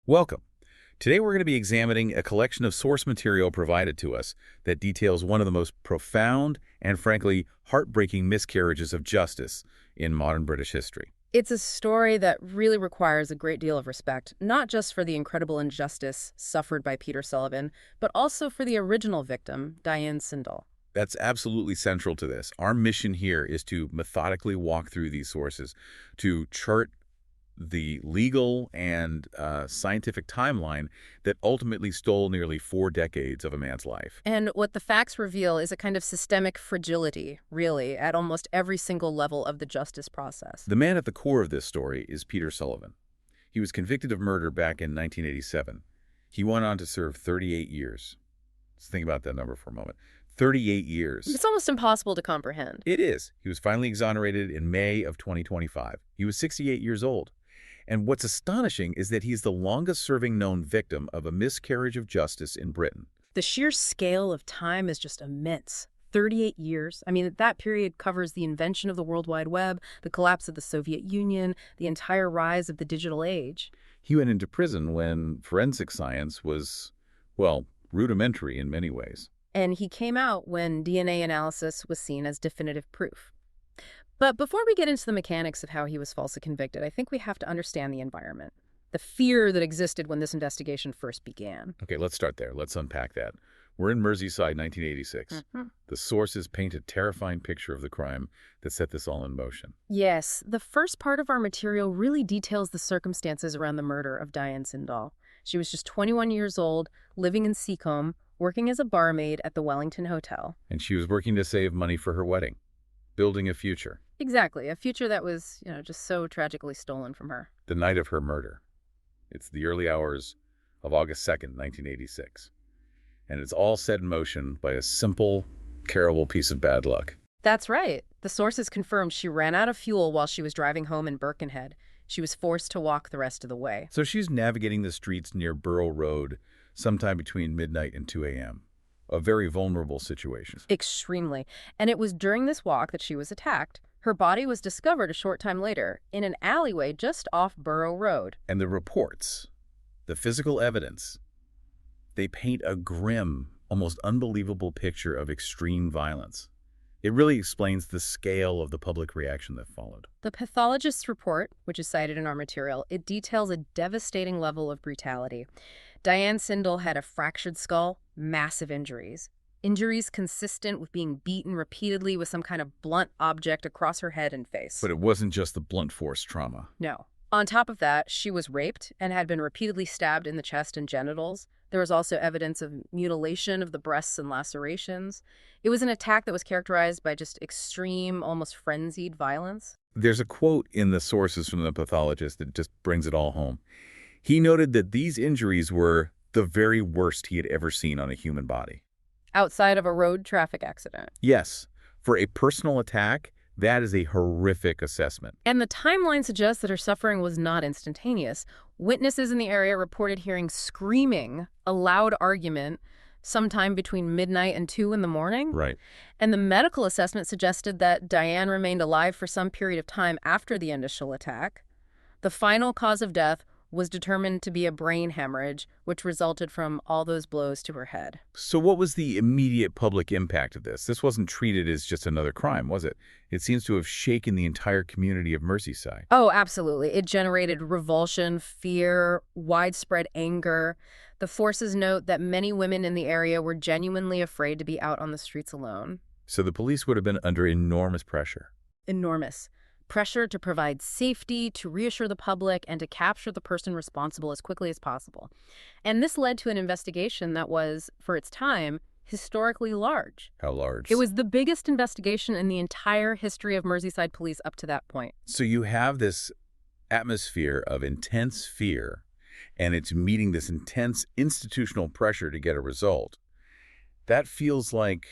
Welcome. Today we're going to be examining a collection of source material provided to us that details one of the most profound and, frankly, heartbreaking miscarriages of justice in modern British history. It's a story that really requires a great deal of respect, not just for the incredible injustice suffered by Peter Sullivan, but also for the original victim, Diane Sindel. That's absolutely central to this. Our mission here is to methodically walk through these sources, to chart the legal and scientific timeline that ultimately stole nearly 4 decades of a man's life. And what the facts reveal is a kind of systemic fragility, really, at almost every single level of the justice process. The man at the core of this story is Peter Sullivan. He was convicted of murder back in 1987. He went on to serve 38 years. Let's think about that number for a moment. 38 years. It's almost impossible to comprehend. It is. He was finally exonerated in May of 2025. He was 68 years old. And what's astonishing is that he's the longest-serving known victim of a miscarriage of justice in Britain. The sheer scale of time is just immense. 38 years. I mean, that period covers the invention of the World Wide Web, the collapse of the Soviet Union, the entire rise of the digital age. He went into prison when forensic science was, well, rudimentary in many ways. And he came out when DNA analysis was seen as definitive proof. But before we get into the mechanics of how he was falsely convicted, I think we have to understand the environment, the fear that existed when this investigation first began. Okay, let's start there. Let's unpack that. We're in Merseyside, 1986. The sources paint a terrifying picture of the crime that set this all in motion. Yes, the first part of our material really details the circumstances around the murder of Diane Sindel. She was just 21 years old, living in Seacombe, working as a barmaid at the Wellington Hotel. And she was working to save money for her wedding, building a future. Exactly, a future that was, just so tragically stolen from her. The night of her murder. It's the early hours of August 2nd, 1986. And it's all set in motion by a simple, terrible piece of bad luck. That's right. The sources confirmed she ran out of fuel while she was driving home in Birkenhead. She was forced to walk the rest of the way. So she's navigating the streets near Borough Road sometime between midnight and 2 a.m. A very vulnerable situation. Extremely. And it was during this walk that she was attacked. Her body was discovered a short time later in an alleyway just off Borough Road. And the reports, the physical evidence, they paint a grim, almost unbelievable picture of extreme violence. It really explains the scale of the public reaction that followed. The pathologist's report, which is cited in our material, it details a devastating level of brutality. Diane Sindel had a fractured skull, massive injuries. Injuries consistent with being beaten repeatedly with some kind of blunt object across her head and face. But it wasn't just the blunt force trauma. No. On top of that, she was raped and had been repeatedly stabbed in the chest and genitals. There was also evidence of mutilation of the breasts and lacerations. It was an attack that was characterized by just extreme, almost frenzied violence. There's a quote in the sources from the pathologist that just brings it all home. He noted that these injuries were the very worst he had ever seen on a human body. Outside of a road traffic accident. Yes, for a personal attack, that is a horrific assessment. And the timeline suggests that her suffering was not instantaneous. Witnesses in the area reported hearing screaming, a loud argument, sometime between midnight and 2 in the morning. Right. And the medical assessment suggested that Diane remained alive for some period of time after the initial attack. The final cause of death was determined to be a brain hemorrhage, which resulted from all those blows to her head. So what was the immediate public impact of this? This wasn't treated as just another crime, was it? It seems to have shaken the entire community of Merseyside. Oh, absolutely. It generated revulsion, fear, widespread anger. The forces note that many women in the area were genuinely afraid to be out on the streets alone. So the police would have been under enormous pressure. Enormous. Pressure to provide safety, to reassure the public, and to capture the person responsible as quickly as possible. And this led to an investigation that was, for its time, historically large. How large? It was the biggest investigation in the entire history of Merseyside police up to that point. So you have this atmosphere of intense fear, and it's meeting this intense institutional pressure to get a result. That feels like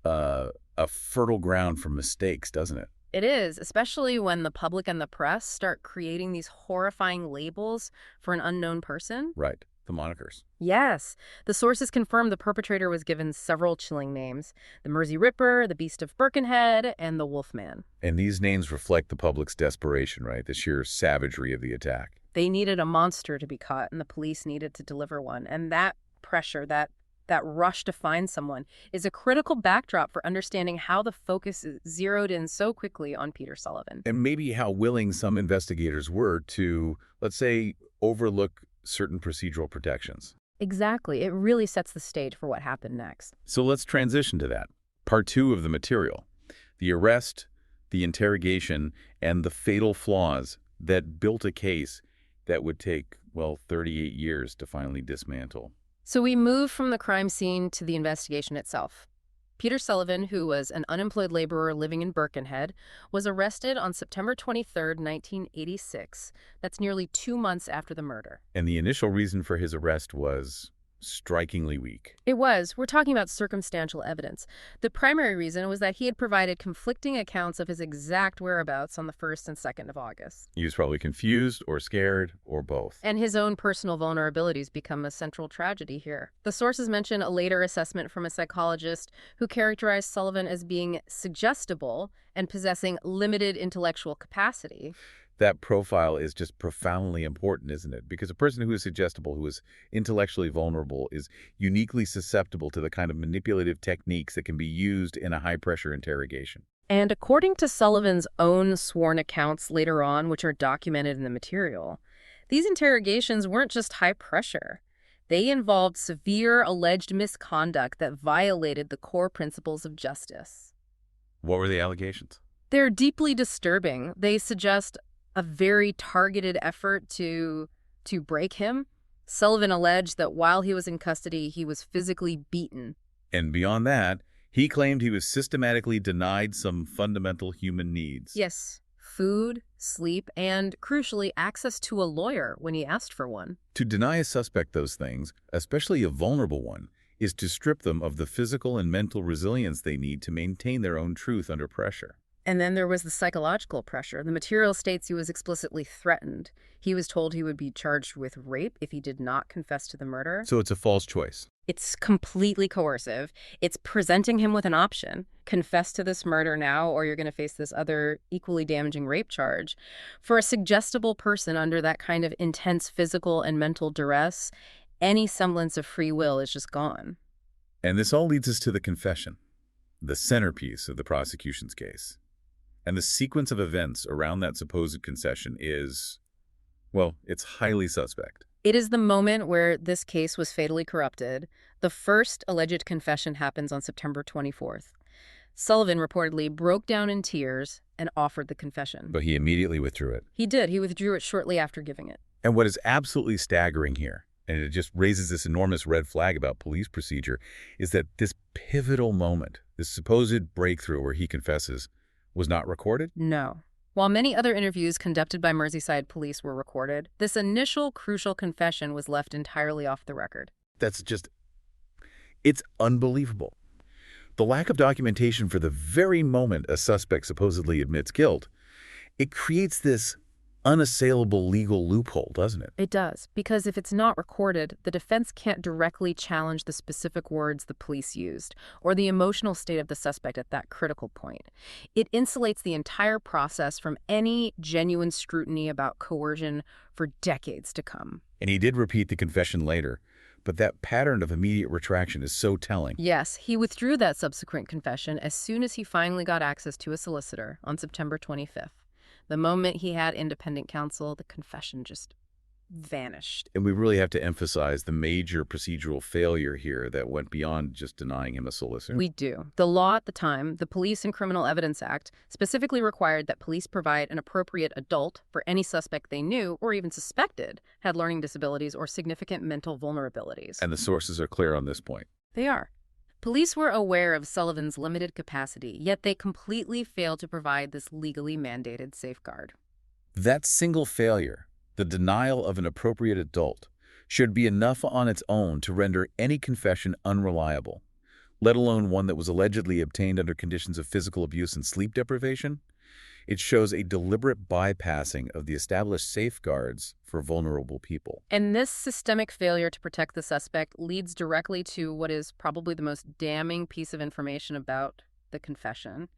a fertile ground for mistakes, doesn't it? It is, especially when the public and the press start creating these horrifying labels for an unknown person. Right, the monikers. Yes. The sources confirm the perpetrator was given several chilling names. The Mersey Ripper, the Beast of Birkenhead, and the Wolfman. And these names reflect the public's desperation, right? The sheer savagery of the attack. They needed a monster to be caught, and the police needed to deliver one. And that pressure, that rush to find someone, is a critical backdrop for understanding how the focus is zeroed in so quickly on Peter Sullivan. And maybe how willing some investigators were to, let's say, overlook certain procedural protections. Exactly. It really sets the stage for what happened next. So let's transition to that. Part 2 of the material. The arrest, the interrogation, and the fatal flaws that built a case that would take, well, 38 years to finally dismantle. So we move from the crime scene to the investigation itself. Peter Sullivan, who was an unemployed laborer living in Birkenhead, was arrested on September 23, 1986. That's nearly 2 months after the murder. And the initial reason for his arrest was strikingly weak. It was. We're talking about circumstantial evidence. The primary reason was that he had provided conflicting accounts of his exact whereabouts on the 1st and 2nd of August. He was probably confused or scared or both. And his own personal vulnerabilities become a central tragedy here. The sources mention a later assessment from a psychologist who characterized Sullivan as being suggestible and possessing limited intellectual capacity. That profile is just profoundly important, isn't it? Because a person who is suggestible, who is intellectually vulnerable, is uniquely susceptible to the kind of manipulative techniques that can be used in a high-pressure interrogation. And according to Sullivan's own sworn accounts later on, which are documented in the material, these interrogations weren't just high pressure. They involved severe alleged misconduct that violated the core principles of justice. What were the allegations? They're deeply disturbing. They suggest a very targeted effort to break him. Sullivan alleged that while he was in custody, he was physically beaten. And beyond that, he claimed he was systematically denied some fundamental human needs. Yes, food, sleep, and, crucially, access to a lawyer when he asked for one. To deny a suspect those things, especially a vulnerable one, is to strip them of the physical and mental resilience they need to maintain their own truth under pressure. And then there was the psychological pressure. The material states he was explicitly threatened. He was told he would be charged with rape if he did not confess to the murder. So it's a false choice. It's completely coercive. It's presenting him with an option. Confess to this murder now, or you're going to face this other equally damaging rape charge. For a suggestible person under that kind of intense physical and mental duress, any semblance of free will is just gone. And this all leads us to the confession, the centerpiece of the prosecution's case. And the sequence of events around that supposed concession is, well, it's highly suspect. It is the moment where this case was fatally corrupted. The first alleged confession happens on September 24th. Sullivan reportedly broke down in tears and offered the confession. But he immediately withdrew it. He did. He withdrew it shortly after giving it. And what is absolutely staggering here, and it just raises this enormous red flag about police procedure, is that this pivotal moment, this supposed breakthrough where he confesses, was not recorded? No. While many other interviews conducted by Merseyside police were recorded, this initial crucial confession was left entirely off the record. That's just, it's unbelievable. The lack of documentation for the very moment a suspect supposedly admits guilt, it creates this unassailable legal loophole, doesn't it? It does, because if it's not recorded, the defense can't directly challenge the specific words the police used or the emotional state of the suspect at that critical point. It insulates the entire process from any genuine scrutiny about coercion for decades to come. And he did repeat the confession later, but that pattern of immediate retraction is so telling. Yes, he withdrew that subsequent confession as soon as he finally got access to a solicitor on September 25th. The moment he had independent counsel, the confession just vanished. And we really have to emphasize the major procedural failure here that went beyond just denying him a solicitor. We do. The law at the time, the Police and Criminal Evidence Act, specifically required that police provide an appropriate adult for any suspect they knew or even suspected had learning disabilities or significant mental vulnerabilities. And the sources are clear on this point. They are. Police were aware of Sullivan's limited capacity, yet they completely failed to provide this legally mandated safeguard. That single failure, the denial of an appropriate adult, should be enough on its own to render any confession unreliable, let alone one that was allegedly obtained under conditions of physical abuse and sleep deprivation. It shows a deliberate bypassing of the established safeguards for vulnerable people. And this systemic failure to protect the suspect leads directly to what is probably the most damning piece of information about the confession,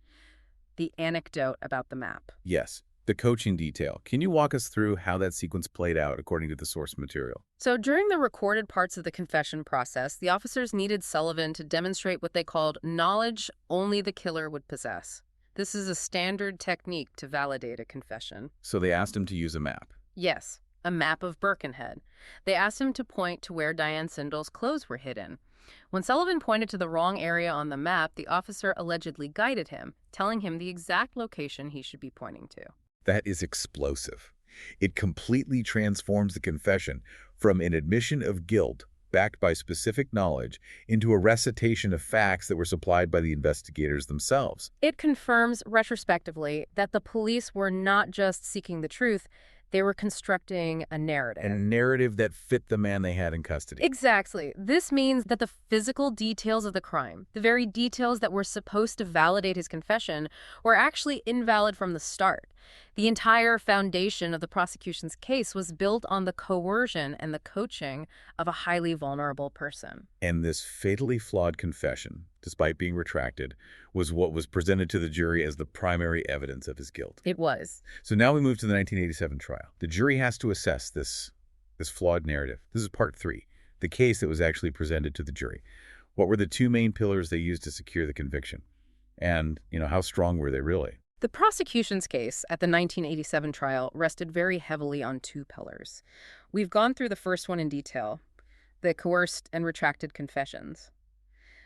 the anecdote about the map. Yes, The coaching detail. Can you walk us through how that sequence played out according to the source material? So during the recorded parts of the confession process, the officers needed Sullivan to demonstrate what they called knowledge only the killer would possess. This is a standard technique to validate a confession. So they asked him to use a map. Yes, a map of Birkenhead. They asked him to point to where Diane Sindall's clothes were hidden. When Sullivan pointed to the wrong area on the map, the officer allegedly guided him, telling him the exact location he should be pointing to. That is explosive. It completely transforms the confession from an admission of guilt backed by specific knowledge into a recitation of facts that were supplied by the investigators themselves. It confirms retrospectively that the police were not just seeking the truth, they were constructing a narrative. And a narrative that fit the man they had in custody. Exactly. This means that the physical details of the crime, the very details that were supposed to validate his confession, were actually invalid from the start. The entire foundation of the prosecution's case was built on the coercion and the coaching of a highly vulnerable person. And this fatally flawed confession, despite being retracted, was what was presented to the jury as the primary evidence of his guilt. It was. So now we move to the 1987 trial. The jury has to assess this flawed narrative. This is part 3, the case that was actually presented to the jury. What were the 2 main pillars they used to secure the conviction? And, how strong were they really? The prosecution's case at the 1987 trial rested very heavily on 2 pillars. We've gone through the first one in detail, the coerced and retracted confessions.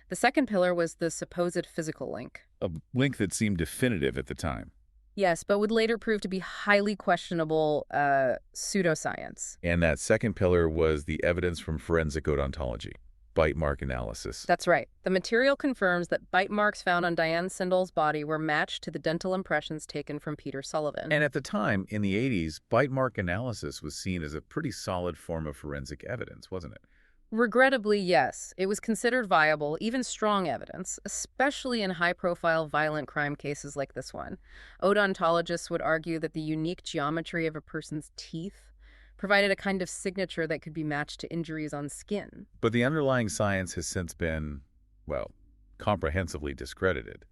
The second pillar was the supposed physical link. A link that seemed definitive at the time. Yes, but would later prove to be highly questionable pseudoscience. And that second pillar was the evidence from forensic odontology, bite mark analysis. That's right. The material confirms that bite marks found on Diane Sindall's body were matched to the dental impressions taken from Peter Sullivan. And at the time, in the 80s, bite mark analysis was seen as a pretty solid form of forensic evidence, wasn't it? Regrettably, yes. It was considered viable, even strong evidence, especially in high-profile violent crime cases like this one. Odontologists would argue that the unique geometry of a person's teeth provided a kind of signature that could be matched to injuries on skin. But the underlying science has since been, comprehensively discredited.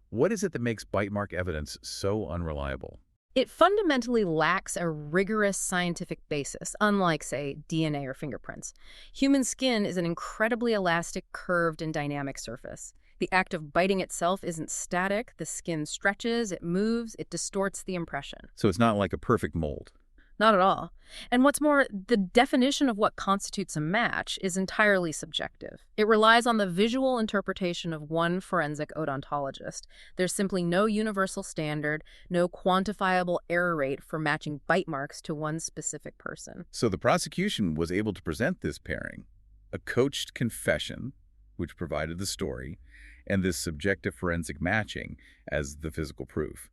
What is it that makes bite mark evidence so unreliable? It fundamentally lacks a rigorous scientific basis, unlike, say, DNA or fingerprints. Human skin is an incredibly elastic, curved, and dynamic surface. The act of biting itself isn't static. The skin stretches, it moves, it distorts the impression. So it's not like a perfect mold. Not at all. And what's more, the definition of what constitutes a match is entirely subjective. It relies on the visual interpretation of one forensic odontologist. There's simply no universal standard, no quantifiable error rate for matching bite marks to one specific person. So the prosecution was able to present this pairing, a coached confession, which provided the story, and this subjective forensic matching as the physical proof.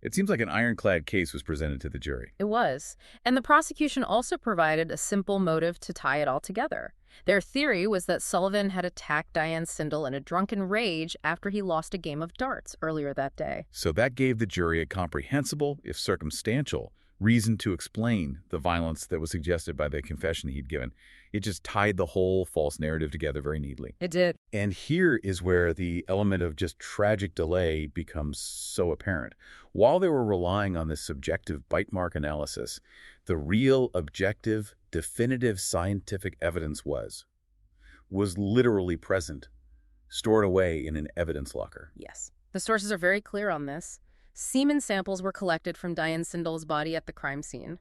It seems like an ironclad case was presented to the jury. It was. And the prosecution also provided a simple motive to tie it all together. Their theory was that Sullivan had attacked Diane Sindall in a drunken rage after he lost a game of darts earlier that day. So that gave the jury a comprehensible, if circumstantial, reason to explain the violence that was suggested by the confession he'd given. It just tied the whole false narrative together very neatly. It did. And here is where the element of just tragic delay becomes so apparent. While they were relying on this subjective bite mark analysis, the real, objective, definitive scientific evidence was literally present, stored away in an evidence locker. Yes. The sources are very clear on this. Semen samples were collected from Diane Sindall's body at the crime scene.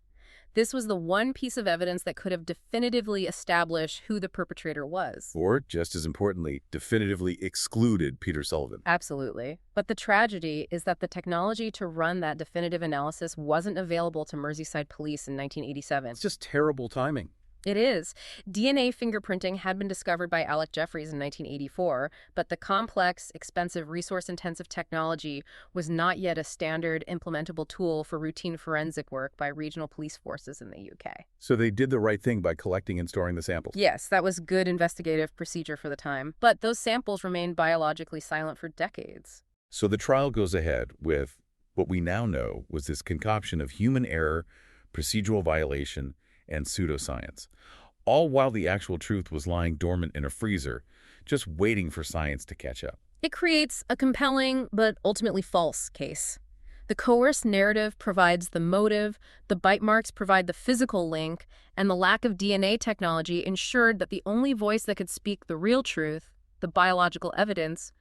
This was the one piece of evidence that could have definitively established who the perpetrator was. Or, just as importantly, definitively excluded Peter Sullivan. Absolutely. But the tragedy is that the technology to run that definitive analysis wasn't available to Merseyside police in 1987. It's just terrible timing. It is. DNA fingerprinting had been discovered by Alec Jeffreys in 1984, but the complex, expensive, resource-intensive technology was not yet a standard implementable tool for routine forensic work by regional police forces in the UK. So they did the right thing by collecting and storing the samples. Yes, that was good investigative procedure for the time, but those samples remained biologically silent for decades. So the trial goes ahead with what we now know was this concoction of human error, procedural violation, and pseudoscience, all while the actual truth was lying dormant in a freezer, just waiting for science to catch up. It creates a compelling but ultimately false case. The coerced narrative provides the motive, the bite marks provide the physical link, and the lack of DNA technology ensured that the only voice that could speak the real truth, the biological evidence,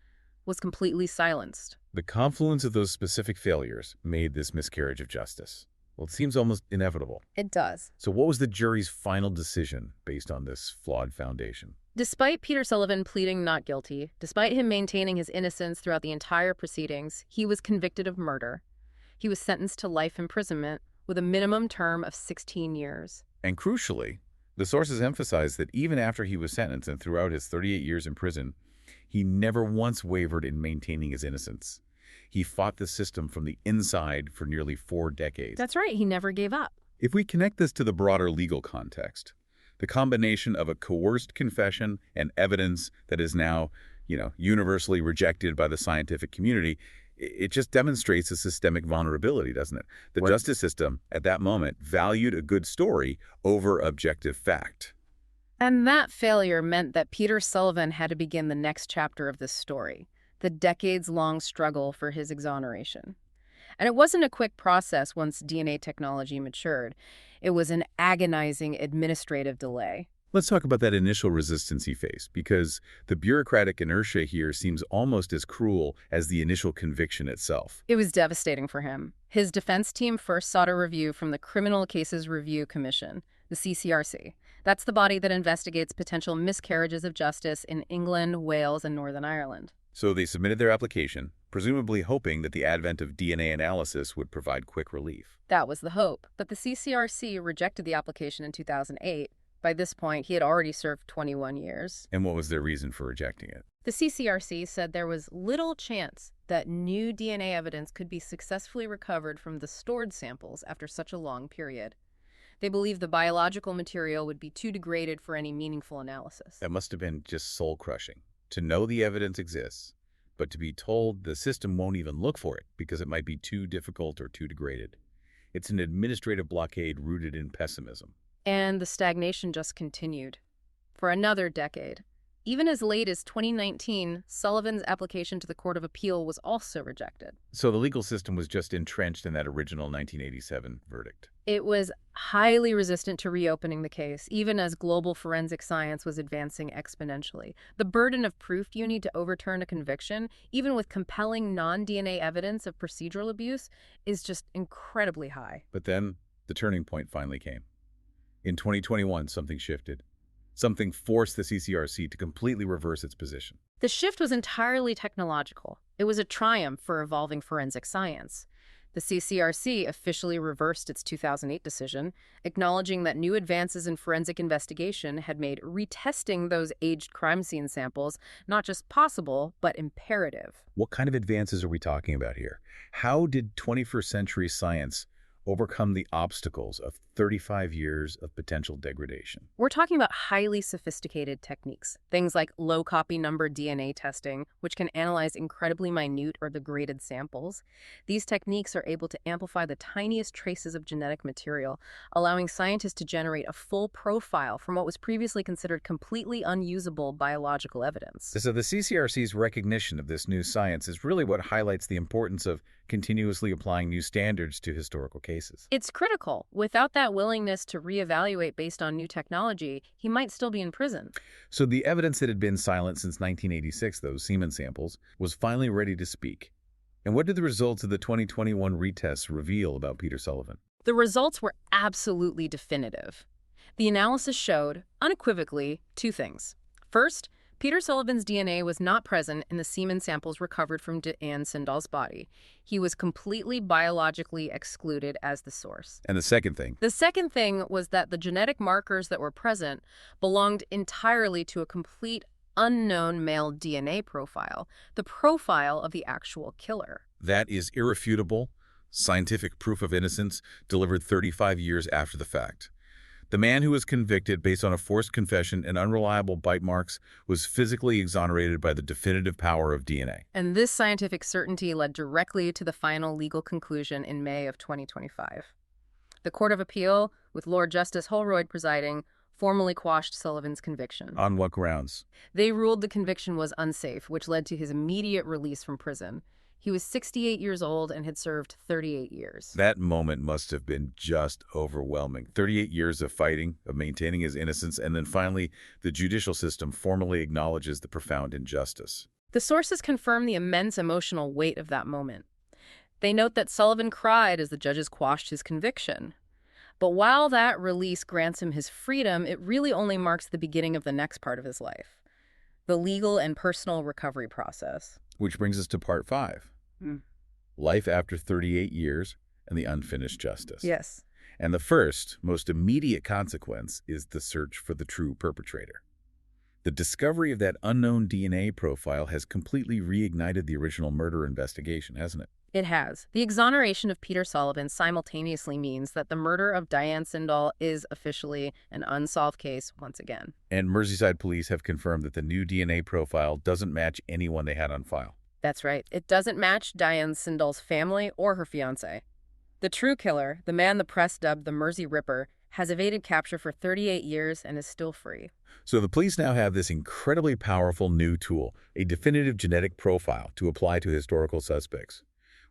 was completely silenced. The confluence of those specific failures made this miscarriage of justice. Well, it seems almost inevitable. It does. So what was the jury's final decision based on this flawed foundation? Despite Peter Sullivan pleading not guilty, despite him maintaining his innocence throughout the entire proceedings, he was convicted of murder. He was sentenced to life imprisonment with a minimum term of 16 years. And crucially, the sources emphasize that even after he was sentenced and throughout his 38 years in prison, he never once wavered in maintaining his innocence. He fought the system from the inside for nearly 4 decades. That's right, he never gave up. If we connect this to the broader legal context, the combination of a coerced confession and evidence that is now, universally rejected by the scientific community, it just demonstrates a systemic vulnerability, doesn't it? The justice system at that moment valued a good story over objective fact. And that failure meant that Peter Sullivan had to begin the next chapter of this story, the decades-long struggle for his exoneration. And it wasn't a quick process once DNA technology matured. It was an agonizing administrative delay. Let's talk about that initial resistance he faced, because the bureaucratic inertia here seems almost as cruel as the initial conviction itself. It was devastating for him. His defense team first sought a review from the Criminal Cases Review Commission, the CCRC. That's the body that investigates potential miscarriages of justice in England, Wales, and Northern Ireland. So they submitted their application, presumably hoping that the advent of DNA analysis would provide quick relief. That was the hope, but the CCRC rejected the application in 2008. By this point, he had already served 21 years. And what was their reason for rejecting it? The CCRC said there was little chance that new DNA evidence could be successfully recovered from the stored samples after such a long period. They believed the biological material would be too degraded for any meaningful analysis. That must have been just soul-crushing. To know the evidence exists, but to be told the system won't even look for it because it might be too difficult or too degraded. It's an administrative blockade rooted in pessimism. And the stagnation just continued for another decade. Even as late as 2019, Sullivan's application to the Court of Appeal was also rejected. So the legal system was just entrenched in that original 1987 verdict. It was highly resistant to reopening the case, even as global forensic science was advancing exponentially. The burden of proof you need to overturn a conviction, even with compelling non-DNA evidence of procedural abuse, is just incredibly high. But then the turning point finally came. In 2021, something shifted. Something forced the CCRC to completely reverse its position. The shift was entirely technological. It was a triumph for evolving forensic science. The CCRC officially reversed its 2008 decision, acknowledging that new advances in forensic investigation had made retesting those aged crime scene samples not just possible, but imperative. What kind of advances are we talking about here? How did 21st century science overcome the obstacles of 35 years of potential degradation? We're talking about highly sophisticated techniques, things like low copy number DNA testing, which can analyze incredibly minute or degraded samples. These techniques are able to amplify the tiniest traces of genetic material, allowing scientists to generate a full profile from what was previously considered completely unusable biological evidence. So the CCRC's recognition of this new science is really what highlights the importance of continuously applying new standards to historical cases. It's critical. Without that willingness to reevaluate based on new technology, he might still be in prison. So the evidence that had been silent since 1986, those semen samples, was finally ready to speak. And what did the results of the 2021 retests reveal about Peter Sullivan? The results were absolutely definitive. The analysis showed, unequivocally, 2 things. First, Peter Sullivan's DNA was not present in the semen samples recovered from Deanne Sindall's body. He was completely biologically excluded as the source. And the second thing? The second thing was that the genetic markers that were present belonged entirely to a complete unknown male DNA profile, the profile of the actual killer. That is irrefutable, scientific proof of innocence delivered 35 years after the fact. The man who was convicted based on a forced confession and unreliable bite marks was physically exonerated by the definitive power of DNA. And this scientific certainty led directly to the final legal conclusion in May of 2025. The Court of Appeal, with Lord Justice Holroyd presiding, formally quashed Sullivan's conviction. On what grounds? They ruled the conviction was unsafe, which led to his immediate release from prison. He was 68 years old and had served 38 years. That moment must have been just overwhelming. 38 years of fighting, of maintaining his innocence, and then finally the judicial system formally acknowledges the profound injustice. The sources confirm the immense emotional weight of that moment. They note that Sullivan cried as the judges quashed his conviction. But while that release grants him his freedom, it really only marks the beginning of the next part of his life, the legal and personal recovery process. Which brings us to part 5. Life after 38 years and the unfinished justice. Yes. And the first, most immediate consequence is the search for the true perpetrator. The discovery of that unknown DNA profile has completely reignited the original murder investigation, hasn't it? It has. The exoneration of Peter Sullivan simultaneously means that the murder of Diane Sindall is officially an unsolved case once again. And Merseyside police have confirmed that the new DNA profile doesn't match anyone they had on file. That's right. It doesn't match Diane Sindall's family or her fiancé. The true killer, the man the press dubbed the Mersey Ripper, has evaded capture for 38 years and is still free. So the police now have this incredibly powerful new tool, a definitive genetic profile to apply to historical suspects.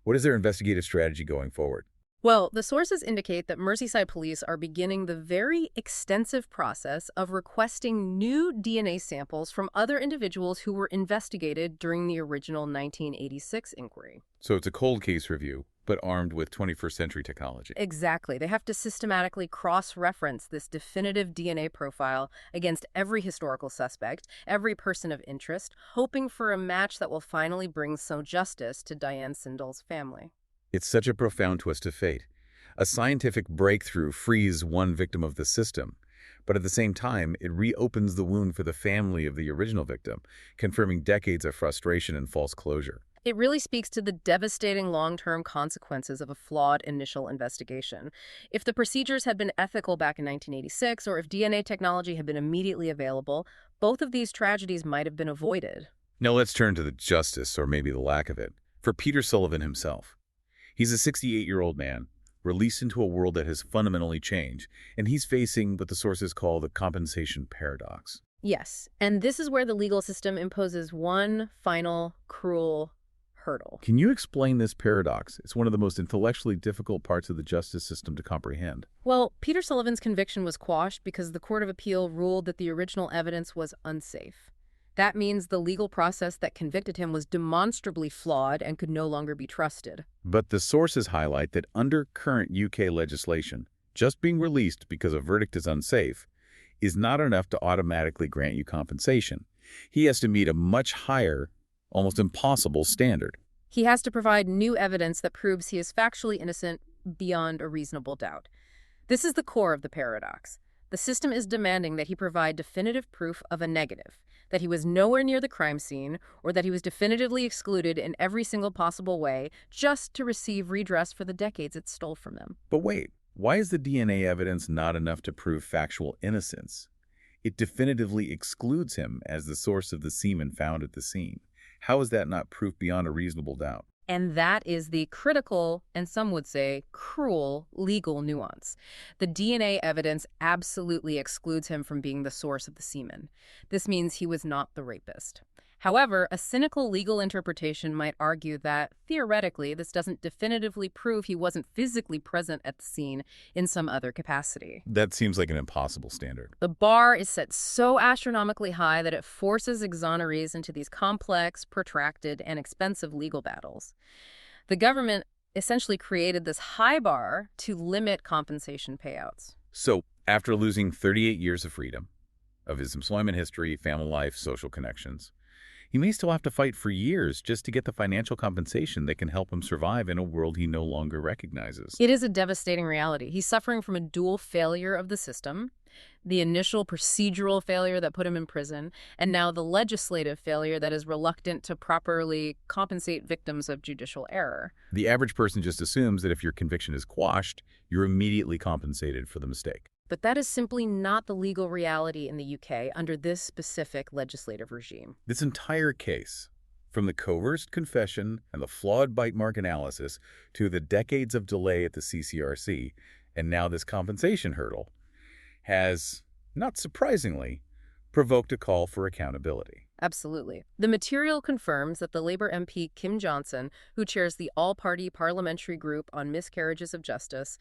What is their investigative strategy going forward? Well, the sources indicate that Merseyside police are beginning the very extensive process of requesting new DNA samples from other individuals who were investigated during the original 1986 inquiry. So it's a cold case review, but armed with 21st century technology. Exactly. They have to systematically cross-reference this definitive DNA profile against every historical suspect, every person of interest, hoping for a match that will finally bring some justice to Diane Sindall's family. It's such a profound twist of fate. A scientific breakthrough frees one victim of the system, but at the same time, it reopens the wound for the family of the original victim, confirming decades of frustration and false closure. It really speaks to the devastating long-term consequences of a flawed initial investigation. If the procedures had been ethical back in 1986, or if DNA technology had been immediately available, both of these tragedies might have been avoided. Now let's turn to the justice, or maybe the lack of it, for Peter Sullivan himself. He's a 68-year-old man, released into a world that has fundamentally changed, and he's facing what the sources call the compensation paradox. Yes, and this is where the legal system imposes one final, cruel hurdle. Can you explain this paradox? It's one of the most intellectually difficult parts of the justice system to comprehend. Well, Peter Sullivan's conviction was quashed because the Court of Appeal ruled that the original evidence was unsafe. That means the legal process that convicted him was demonstrably flawed and could no longer be trusted. But the sources highlight that under current UK legislation, just being released because a verdict is unsafe is not enough to automatically grant you compensation. He has to meet a much higher, almost impossible standard. He has to provide new evidence that proves he is factually innocent beyond a reasonable doubt. This is the core of the paradox. The system is demanding that he provide definitive proof of a negative, that he was nowhere near the crime scene, or that he was definitively excluded in every single possible way just to receive redress for the decades it stole from them. But wait, why is the DNA evidence not enough to prove factual innocence? It definitively excludes him as the source of the semen found at the scene. How is that not proof beyond a reasonable doubt? And that is the critical, and some would say cruel, legal nuance. The DNA evidence absolutely excludes him from being the source of the semen. This means he was not the rapist. However, a cynical legal interpretation might argue that, theoretically, this doesn't definitively prove he wasn't physically present at the scene in some other capacity. That seems like an impossible standard. The bar is set so astronomically high that it forces exonerees into these complex, protracted, and expensive legal battles. The government essentially created this high bar to limit compensation payouts. So, after losing 38 years of freedom, of his employment history, family life, social connections, he may still have to fight for years just to get the financial compensation that can help him survive in a world he no longer recognizes. It is a devastating reality. He's suffering from a dual failure of the system, the initial procedural failure that put him in prison, and now the legislative failure that is reluctant to properly compensate victims of judicial error. The average person just assumes that if your conviction is quashed, you're immediately compensated for the mistake. But that is simply not the legal reality in the UK under this specific legislative regime. This entire case, from the coerced confession and the flawed bite mark analysis to the decades of delay at the CCRC, and now this compensation hurdle, has, not surprisingly, provoked a call for accountability. Absolutely. The material confirms that the Labor MP Kim Johnson, who chairs the all-party parliamentary group on miscarriages of justice,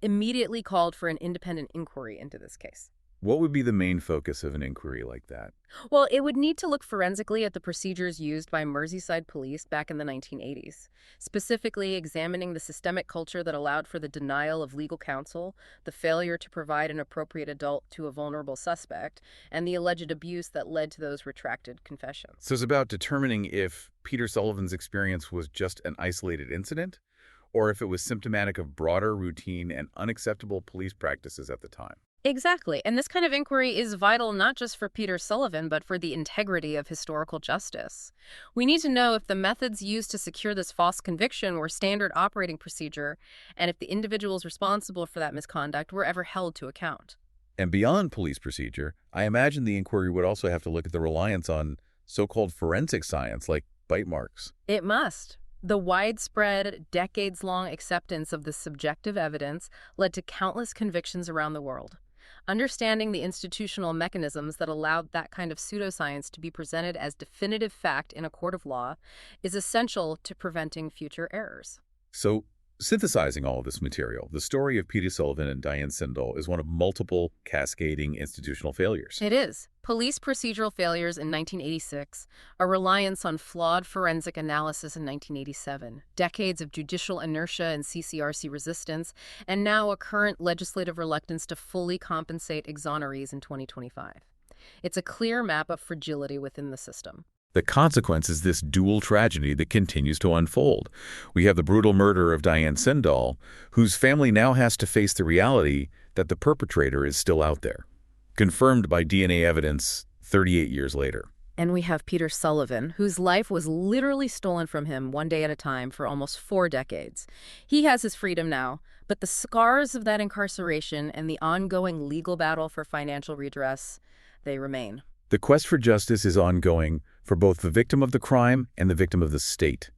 immediately called for an independent inquiry into this case. What would be the main focus of an inquiry like that? Well, it would need to look forensically at the procedures used by Merseyside police back in the 1980s, specifically examining the systemic culture that allowed for the denial of legal counsel, the failure to provide an appropriate adult to a vulnerable suspect, and the alleged abuse that led to those retracted confessions. So it's about determining if Peter Sullivan's experience was just an isolated incident, or if it was symptomatic of broader routine and unacceptable police practices at the time. Exactly. And this kind of inquiry is vital not just for Peter Sullivan, but for the integrity of historical justice. We need to know if the methods used to secure this false conviction were standard operating procedure, and if the individuals responsible for that misconduct were ever held to account. And beyond police procedure, I imagine the inquiry would also have to look at the reliance on so-called forensic science like bite marks. It must. The widespread, decades-long acceptance of this subjective evidence led to countless convictions around the world. Understanding the institutional mechanisms that allowed that kind of pseudoscience to be presented as definitive fact in a court of law is essential to preventing future errors. So, synthesizing all of this material, the story of Peter Sullivan and Diane Sindel is one of multiple cascading institutional failures. It is. Police procedural failures in 1986, a reliance on flawed forensic analysis in 1987, decades of judicial inertia and CCRC resistance, and now a current legislative reluctance to fully compensate exonerees in 2025. It's a clear map of fragility within the system. The consequence is this dual tragedy that continues to unfold. We have the brutal murder of Diane Sindel, whose family now has to face the reality that the perpetrator is still out there, confirmed by DNA evidence 38 years later. And we have Peter Sullivan, whose life was literally stolen from him one day at a time for almost 4 decades. He has his freedom now, but the scars of that incarceration and the ongoing legal battle for financial redress, they remain. The quest for justice is ongoing for both the victim of the crime and the victim of the state.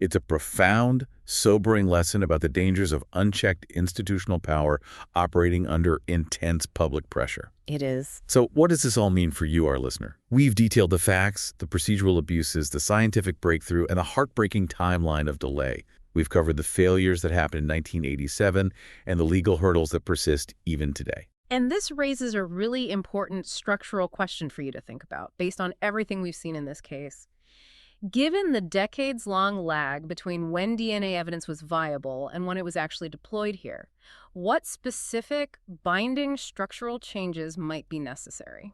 It's a profound, sobering lesson about the dangers of unchecked institutional power operating under intense public pressure. It is. So what does this all mean for you, our listener? We've detailed the facts, the procedural abuses, the scientific breakthrough, and the heartbreaking timeline of delay. We've covered the failures that happened in 1987 and the legal hurdles that persist even today. And this raises a really important structural question for you to think about, based on everything we've seen in this case. Given the decades-long lag between when DNA evidence was viable and when it was actually deployed here, what specific binding structural changes might be necessary?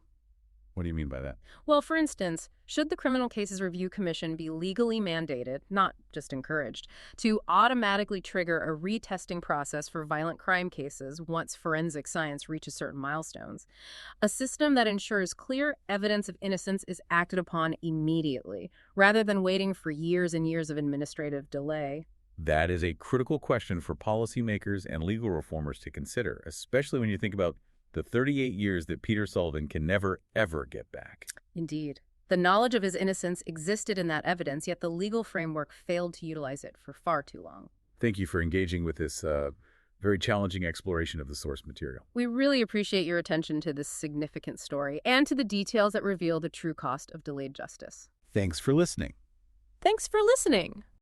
What do you mean by that? Well, for instance, should the Criminal Cases Review Commission be legally mandated, not just encouraged, to automatically trigger a retesting process for violent crime cases once forensic science reaches certain milestones? A system that ensures clear evidence of innocence is acted upon immediately, rather than waiting for years and years of administrative delay. That is a critical question for policymakers and legal reformers to consider, especially when you think about the 38 years that Peter Sullivan can never, ever get back. Indeed. The knowledge of his innocence existed in that evidence, yet the legal framework failed to utilize it for far too long. Thank you for engaging with this very challenging exploration of the source material. We really appreciate your attention to this significant story and to the details that reveal the true cost of delayed justice. Thanks for listening. Thanks for listening.